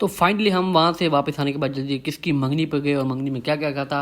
तो फाइनली हम वहाँ से वापस आने के बाद जल्दी किसकी मंगनी पर गए और मंगनी में क्या क्या क्या था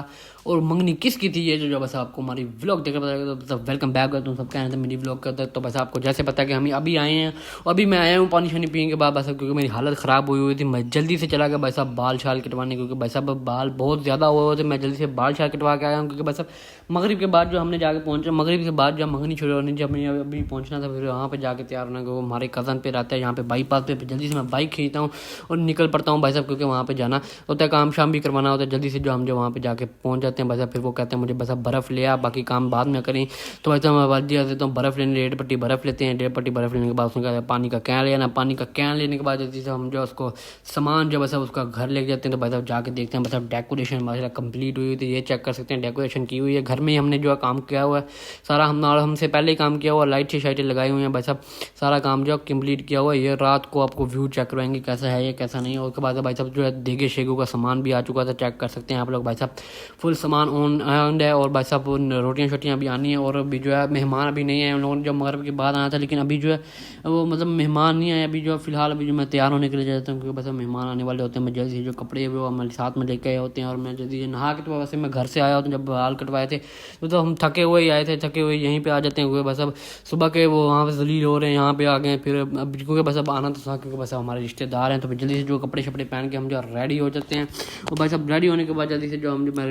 और मंगनी किसकी थी, ये जो बस आपको हमारी व्लॉग देखकर पता चलेगा। तो सब वेलकम बैक है, तुम सब कह रहे थे मेरी व्लॉग करते। तो बस आपको जैसे पता है कि हम अभी आए हैं और अभी मैं आया हूँ पानी शानी पीने के बाद बस, क्योंकि मेरी हालत ख़राब हुई थी। मैं जल्दी से चला गया भाई साहब बाल शाल कटवाने, क्योंकि भाई साहब बाल बहुत ज़्यादा हुए हुए थे। मैं जल्दी से बाल शाल कटवा के आया हूँ, क्योंकि भाई साहब मगरिब के बाद जो हमने जाके पहुँचा, मगरिब के बाद जब मंगनी शुरू होनी, जब हमें अभी पहुँचना था, फिर वहाँ पे जाके तैयार होना, क्योंकि हमारे कज़न पे रहता है यहाँ पे बाईपास पे। जल्दी से मैं बाइक खींचता हूँ और निकल पड़ता हूँ भाई साहब, क्योंकि वहाँ पे जाना होता है, काम शाम भी करवाना होता है। जल्दी से जो हम जो वहाँ पे जाके पहुँच जाते हैं भाई साहब, फिर वो कहते हैं मुझे बस अब बर्फ़ ले आ, बाकी काम बाद में करें। तो भाई साहब मैं बात दिया देता हूँ बर्फ़ लेने, 1.5 पट्टी बर्फ़ लेते हैं। 1.5 पट्टी बर्फ़ लेने के बाद उसका पानी का कैन लेना, पानी का कैन लेने के बाद जल्दी से हम जो उसको सामान जो बस उसका घर लेके जाते हैं। तो भाई साहब जाके देखते हैं बस अब डेकोरेशन माशाल्लाह कंप्लीट हुई थी, ये चेक कर सकते हैं डेकोरेशन की हुई है। घर में ही हमने जो काम किया हुआ है सारा, हमसे पहले ही काम किया हुआ, लाइट शाइटें लगाई हुई हैं भाई साहब, सारा काम जो कंप्लीट किया हुआ है। ये रात को आपको व्यू चेक करवाएंगे कैसा है ये कैसा नहीं है। उसके बाद भाई साहब जो है देगे शेगू का सामान भी आ चुका था, चेक कर सकते हैं आप लोग भाई साहब, फुल सामान ऑन है। और भाई साहब रोटियाँ शोटियाँ भी आनी है, और अभी जो है मेहमान अभी नहीं आए, उन लोगों ने जो मगरब के बाद आना था, लेकिन अभी जो है वो मतलब मेहमान नहीं आए अभी। जो फिलहाल अभी जो मैं तैयार होने के लिए जाता हूँ, क्योंकि बस मेहमान आने वाले होते हैं। मैं जल्दी से जो कपड़े वो हमारे साथ में लेके आए होते हैं, और मैं जल्दी से नहा के, तो वैसे मैं घर से आया होता हूँ जब बाल कटवाए थे, तो हम थके हुए ही आए थे, थके हुए यहीं पे आ जाते हैं। बस अब सुबह के वो वहाँ पे जलील हो रहे हैं, यहाँ पे आ गए। फिर अब क्योंकि बस अब आना तो था, क्योंकि बस हमारे रिश्तेदार हैं, तो फिर जल्दी से जो कपड़े शपड़े पहन के हम जो रेडी हो जाते हैं। और भाई साहब रेडी होने के बाद जल्दी से जो हम जो मैं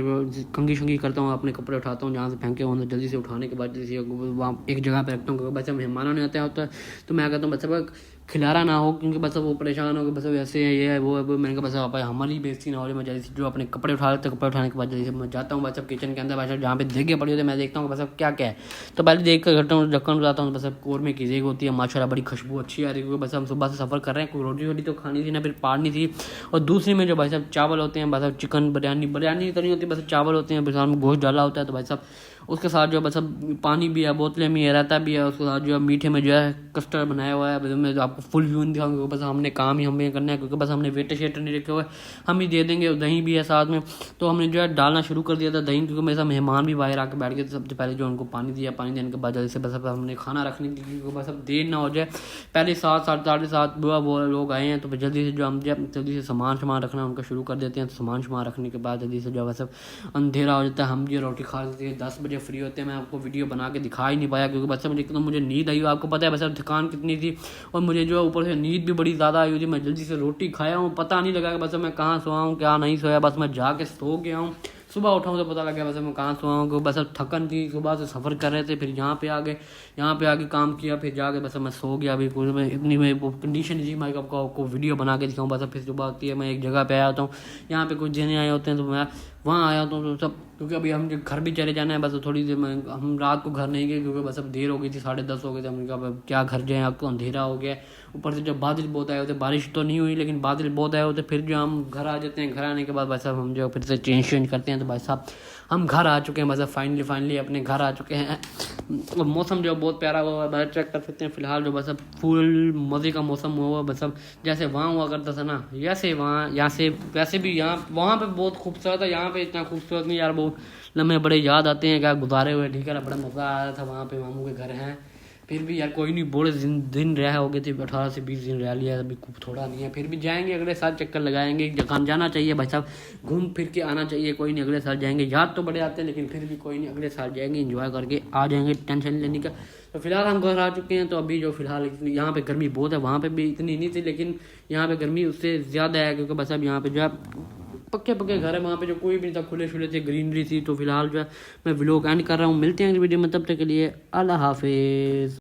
कंघी शंगी करता हूँ, अपने कपड़े उठाता हूँ जहाँ से फेंके हों, जल्दी से उठाने के बाद जल्दी से वहाँ एक जगह पे रखता हूँ, क्योंकि बस मेहमानों ने आता होता है, तो मैं कहता हूँ बस खिलारा ना हो, क्योंकि बस वो परेशान हो कि बस ऐसे है ये है वो है वो। मैंने कहा बस आप हमारी बेइज्जती ना हो रही। मैं जल्दी से जो अपने कपड़े उठा लेते हैं, कपड़े उठाने के बाद जल्दी से मैं जाता हूँ बस अब किचन के अंदर, बस जहाँ पे देगे पड़ी होती है मैं देखता हूँ बस अब क्या क्या है। तो पहले देख कर करता हूँ, ढक्कन उठाता हूँ, बस अब कौरमे की देग होती है माशाल्लाह, बड़ी खुशबू अच्छी आ रही है, क्योंकि बस हम सुबह से सफ़र कर रहे हैं, कोई रोटी वोटी तो खानी थी ना, फिर पाड़नी थी। और दूसरी में जो भाई साहब चावल होते हैं, बस अब चिकन बिरयानी तो नहीं होती, बस चावल होते हैं, फिर में गोश्त डाला होता है। तो भाई साहब उसके साथ जो बस अब पानी भी है, बोतलें में ये रहता भी है, उसके साथ जो है मीठे में जो है कस्टर्ड बनाया हुआ है। मैं जो आपको फुल व्यू नहीं दिखाऊंगा, बस हमने काम ही हमें करना है, क्योंकि बस हमने वेटर शेटर नहीं रखे हुए, हम ही दे देंगे। दही भी है साथ में, तो हमने जो है डालना शुरू कर दिया था दही, क्योंकि मेरे साथ मेहमान भी बाहर आके बैठ गए थे। सबसे पहले जो उनको पानी दिया, पानी देने के बाद जल्दी से बस अब हमने खाना रखने की, क्योंकि बस अब देर ना हो जाए। पहले 7 साढ़े 7 वो लोग आए हैं, तो जल्दी से जो हम जल्दी से सामान रखना उनका शुरू कर देते हैं। तो सामान रखने के बाद जल्दी से जो है सब अंधेरा हो जाता है, हम जो रोटी खा लेते हैं, 10 बजे फ्री होते हैं। मैं आपको वीडियो बना के दिखा ही नहीं पाया, क्योंकि बस मुझे नींद आई, आपको पता है बस थकान कितनी थी, और मुझे जो है ऊपर से नींद भी बड़ी ज़्यादा आई हुई थी। मैं जल्दी से रोटी खाया हूँ, पता नहीं लगा कि बस मैं कहाँ सोया हूँ क्या नहीं सोया, बस मैं जाके सो गया हूँ। सुबह उठाऊँ तो पता लगा बस मैं कहाँ सोया हूँ, क्योंकि बस थकन थी, सुबह से सफ़र कर रहे थे, फिर यहाँ पे आगे काम किया, फिर जाके बस मैं सो गया। अभी पूरे में इतनी में वो कंडीशन जी, मैं आपको वीडियो बना के दिखाऊँ। बस फिर सुबह होती है, मैं एक जगह पे आया होता हूँ, यहाँ पे कुछ जने आए होते हैं, तो मैं वहाँ आया हूँ तो सब, क्योंकि अभी हम घर भी चले जाना है बस थोड़ी देर में। हम रात को घर नहीं गए, क्योंकि बस अब देर हो गई थी, 10:30 हो गए थे। हमने कहा अब क्या घर जाएँ, आपको अंधेरा हो गया। ऊपर से जब बादल बहुत आए होते, बारिश तो नहीं हुई लेकिन बादल बहुत आए होते, फिर जो हम घर आ जाते हैं। घर आने के बाद भाई साहब हम जो फिर से चेंज करते हैं। तो भाई साहब हम घर आ चुके हैं, बस फाइनली अपने घर आ चुके हैं। और मौसम जो बहुत प्यारा हुआ है, बाहर चेक कर सकते हैं। फिलहाल जो बस अब फुल मज़े का मौसम हुआ, बस अब जैसे वहाँ हुआ करता था ना, जैसे यहाँ से वैसे भी यहाँ वहाँ पे बहुत खूबसूरत है, यहाँ पे इतना खूबसूरत नहीं यार। वो लम्हे बड़े याद आते हैं क्या गुजारे हुए, ठीक है ना, बड़ा मज़ा आया था वहाँ पे। मामू के घर हैं, फिर भी यार कोई नहीं, बड़े दिन रह हो गए थे, 18 से 20 दिन रह लिया, अभी थोड़ा नहीं है, फिर भी जाएंगे अगले साल, चक्कर लगाएंगे। जगह जाना चाहिए भाई साहब, घूम फिर के आना चाहिए, कोई नहीं अगले साल जाएंगे। याद तो बड़े आते हैं लेकिन फिर भी कोई नहीं, अगले साल जाएंगे, इंजॉय करके आ जाएंगे, टेंशन लेने का। तो फिलहाल हम घर आ चुके हैं। तो अभी जो फिलहाल यहाँ पे गर्मी बहुत है, वहाँ पे भी इतनी नहीं थी, लेकिन यहाँ पे गर्मी उससे ज़्यादा है, क्योंकि बस अब यहाँ पे जो है पक्के घर है, वहाँ पे जो कोई भी नहीं था, खुले शुले थे, ग्रीनरी थी। तो फिलहाल जो है मैं व्लॉग एंड कर रहा हूँ, मिलते हैं अगली वीडियो में, तब तक के लिए अल्लाह हाफिज़।